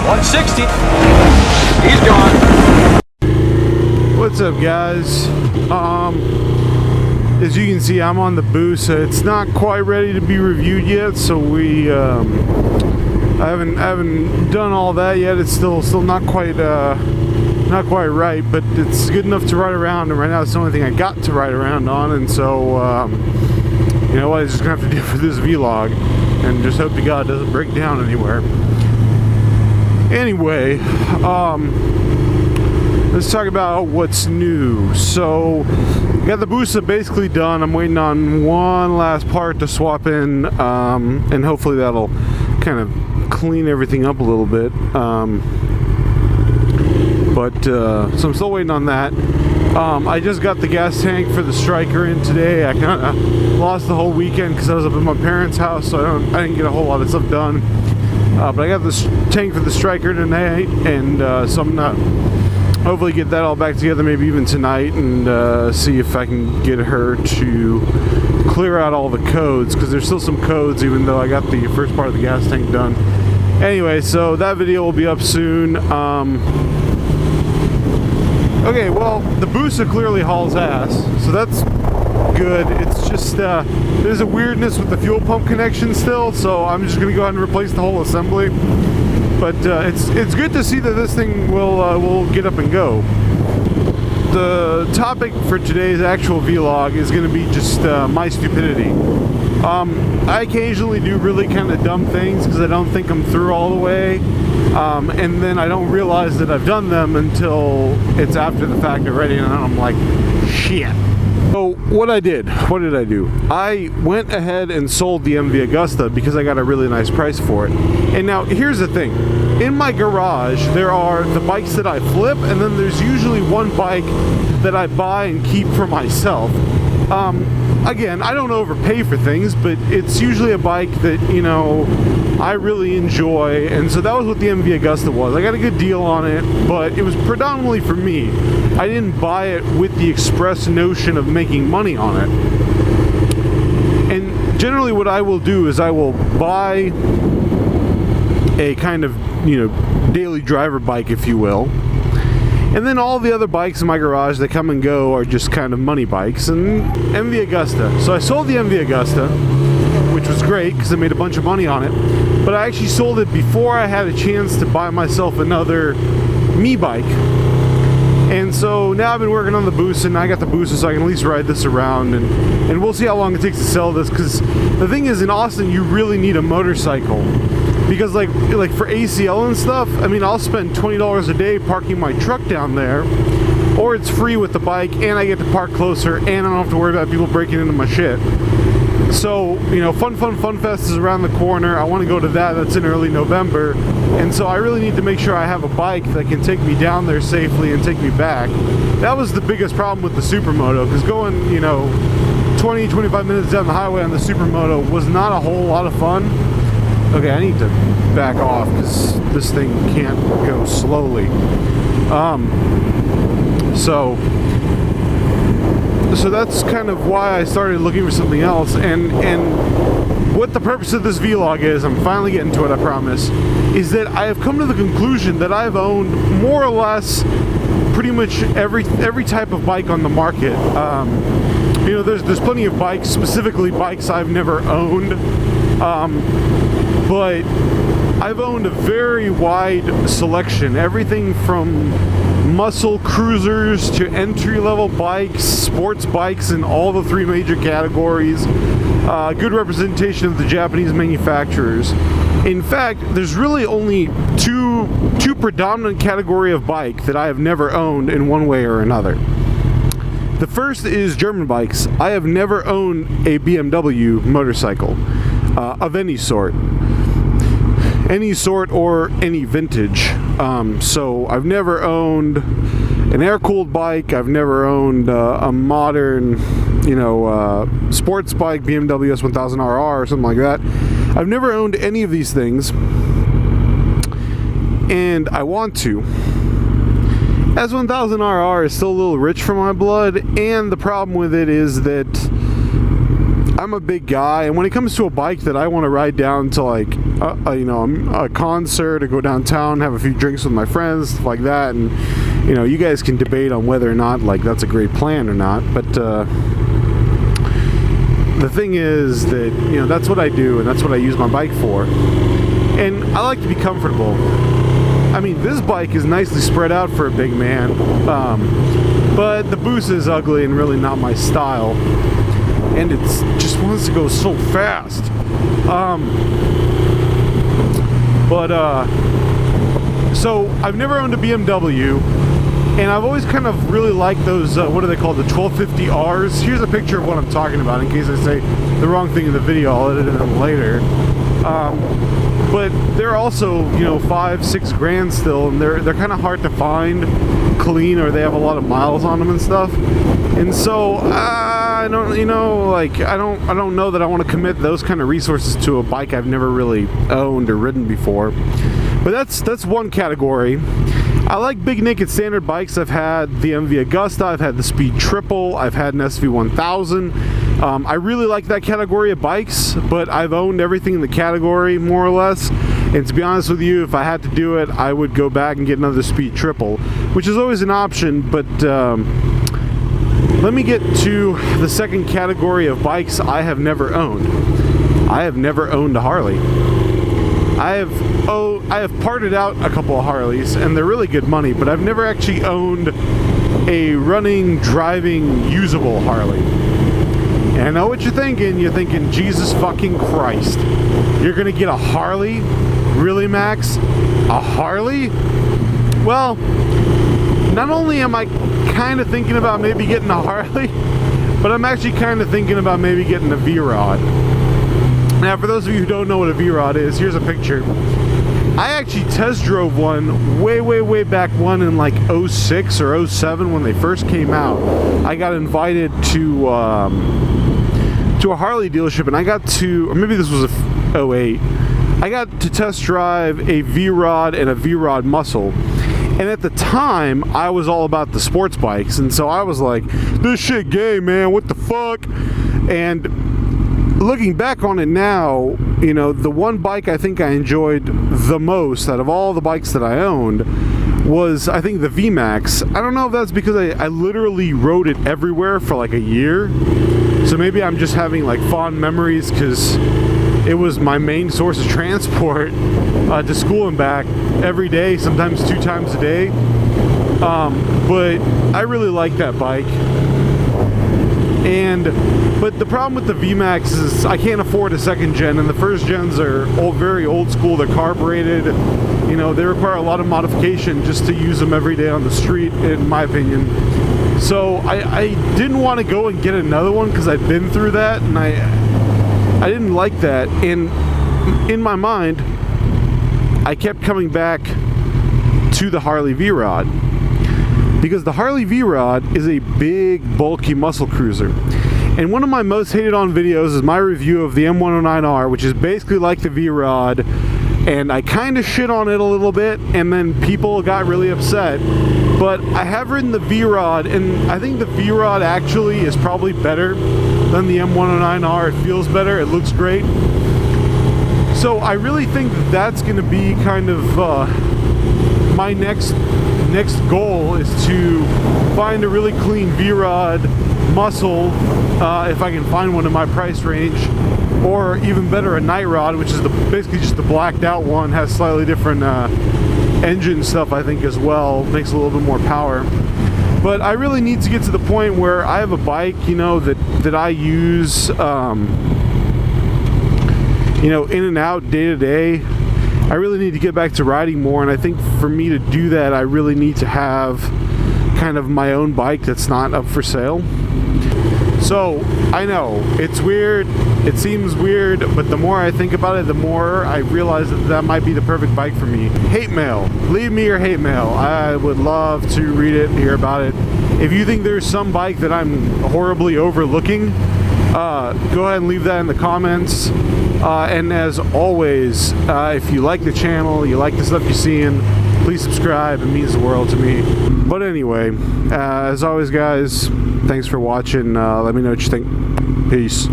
160. He's gone. What's up, guys? As you can see, I'm on the Busa. It's not quite ready to be reviewed yet, so I haven't done all that yet. It's still not quite right, but it's good enough to ride around. And right now, it's the only thing I got to ride around on. And so, you know what? I'm just gonna have to do for this vlog, and just hope to God it doesn't break down anywhere. Anyway, let's talk about what's new. So, got the Busa basically done. I'm waiting on one last part to swap in, and hopefully that'll kind of clean everything up a little bit. So I'm still waiting on that. I just got the gas tank for the Striker in today. I kind of lost the whole weekend because I was up at my parents' house, so I didn't get a whole lot of stuff done. But I got this tank for the Striker tonight, and so I'm gonna hopefully get that all back together, maybe even tonight, and see if I can get her to clear out all the codes, because there's still some codes even though I got the first part of the gas tank done. Anyway, so that video will be up soon. Okay, well, the Busa clearly hauls ass, so that's good. It's just there's a weirdness with the fuel pump connection still, so I'm just gonna go ahead and replace the whole assembly. But it's good to see that this thing will get up and go. The topic for today's actual vlog is going to be just my stupidity. I occasionally do really kind of dumb things because I don't think I'm through all the way, and then I don't realize that I've done them until it's after the fact already, and then I'm like, shit. So what did I do? I went ahead and sold the MV Augusta because I got a really nice price for it. And now here's the thing. In my garage, there are the bikes that I flip, and then there's usually one bike that I buy and keep for myself. Again, I don't overpay for things, but it's usually a bike that, you know, I really enjoy, and so that was what the MV Augusta was. I got a good deal on it, but it was predominantly for me. I didn't buy it with the express notion of making money on it. And generally what I will do is I will buy a kind of, you know, daily driver bike, if you will. And then all the other bikes in my garage that come and go are just kind of money bikes. And MV Augusta. So I sold the MV Augusta, which was great because I made a bunch of money on it. But I actually sold it before I had a chance to buy myself another me bike. And so now I've been working on the Busa, and I got the Busa so I can at least ride this around, and we'll see how long it takes to sell this, because the thing is, in Austin you really need a motorcycle. Because like for ACL and stuff, I mean, I'll spend $20 a day parking my truck down there, or it's free with the bike, and I get to park closer, and I don't have to worry about people breaking into my shit. So, you know, Fun Fest is around the corner. I want to go to that. That's in early November. And so I really need to make sure I have a bike that can take me down there safely and take me back. That was the biggest problem with the Supermoto, because going, you know, 20-25 minutes down the highway on the Supermoto was not a whole lot of fun. Okay, I need to back off because this thing can't go slowly. So that's kind of why I started looking for something else, and what the purpose of this vlog is, I'm finally getting to it, I promise, is that I have come to the conclusion that I've owned more or less pretty much every type of bike on the market. You know, there's plenty of bikes, specifically bikes I've never owned, but I've owned a very wide selection, everything from muscle cruisers to entry-level bikes, sports bikes in all the three major categories, good representation of the Japanese manufacturers. In fact, there's really only two predominant category of bike that I have never owned in one way or another. The first is German bikes. I have never owned a BMW motorcycle of any sort or any vintage. So I've never owned an air-cooled bike. I've never owned a modern, you know, sports bike, BMW S1000RR or something like that. I've never owned any of these things, and I want to. S1000RR is still a little rich for my blood, and the problem with it is that I'm a big guy, and when it comes to a bike that I want to ride down to like a concert, or go downtown, have a few drinks with my friends, stuff like that. And you guys can debate on whether or not like that's a great plan or not. But the thing is that that's what I do, and that's what I use my bike for. And I like to be comfortable. I mean, this bike is nicely spread out for a big man, but the boost is ugly and really not my style. And it just wants to go so fast. So I've never owned a BMW, and I've always kind of really liked those, what are they called, the 1250Rs. Here's a picture of what I'm talking about in case I say the wrong thing in the video. I'll edit it in later. But they're also, $5-6 grand still, and they're kind of hard to find clean, or they have a lot of miles on them and stuff. And so I don't know that I want to commit those kind of resources to a bike I've never really owned or ridden before. But that's one category. I like big naked standard bikes. I've had the MV Augusta, I've had the Speed Triple, I've had an SV1000. I really like that category of bikes, but I've owned everything in the category more or less. And to be honest with you, if I had to do it, I would go back and get another Speed Triple, which is always an option. But let me get to the second category of bikes I have never owned. I have never owned a Harley. I have parted out a couple of Harleys, and they're really good money, but I've never actually owned a running, driving, usable Harley. And I know what you're thinking. You're thinking, Jesus fucking Christ. You're gonna get a Harley? Really, Max? A Harley? Well, not only am I kind of thinking about maybe getting a Harley, but I'm actually kind of thinking about maybe getting a V-Rod. Now, for those of you who don't know what a V-Rod is, here's a picture. I actually test drove one way back when in like 06 or 07 when they first came out. I got invited to a Harley dealership, and I got to, or maybe this was a 08, I got to test drive a V-Rod and a V-Rod Muscle. And at the time, I was all about the sports bikes, and so I was like, this shit gay, man, what the fuck? And looking back on it now, the one bike I think I enjoyed the most out of all the bikes that I owned was, I think, the VMAX. I don't know if that's because I literally rode it everywhere for like a year. So maybe I'm just having like fond memories because it was my main source of transport to school and back every day, sometimes 2 times a day. But I really like that bike. But the problem with the VMAX is I can't afford a second gen, and the first gens are very old school. They're carbureted. They require a lot of modification just to use them every day on the street, in my opinion. So I didn't want to go and get another one because I'd been through that, and I didn't like that. And in my mind, I kept coming back to the Harley V-Rod, because the Harley V-Rod is a big, bulky muscle cruiser. And one of my most hated on videos is my review of the M109R, which is basically like the V-Rod, and I kind of shit on it a little bit, and then people got really upset. But I have ridden the V-Rod, and I think the V-Rod actually is probably better than the M109R. It feels better, it looks great. So I really think that that's going to be kind of my next goal, is to find a really clean V-Rod muscle, if I can find one in my price range, or even better, a night rod, which is basically just the blacked out one, has slightly different engine stuff, I think, as well, makes a little bit more power. But I really need to get to the point where I have a bike, that I use, in and out, day to day. I really need to get back to riding more, and I think for me to do that, I really need to have kind of my own bike that's not up for sale. So, I know, it's weird, it seems weird, but the more I think about it, the more I realize that might be the perfect bike for me. Hate mail. Leave me your hate mail. I would love to read it, hear about it. If you think there's some bike that I'm horribly overlooking, go ahead and leave that in the comments. And as always, if you like the channel, you like the stuff you're seeing, please subscribe. It means the world to me. But anyway, as always, guys, thanks for watching. Let me know what you think. Peace.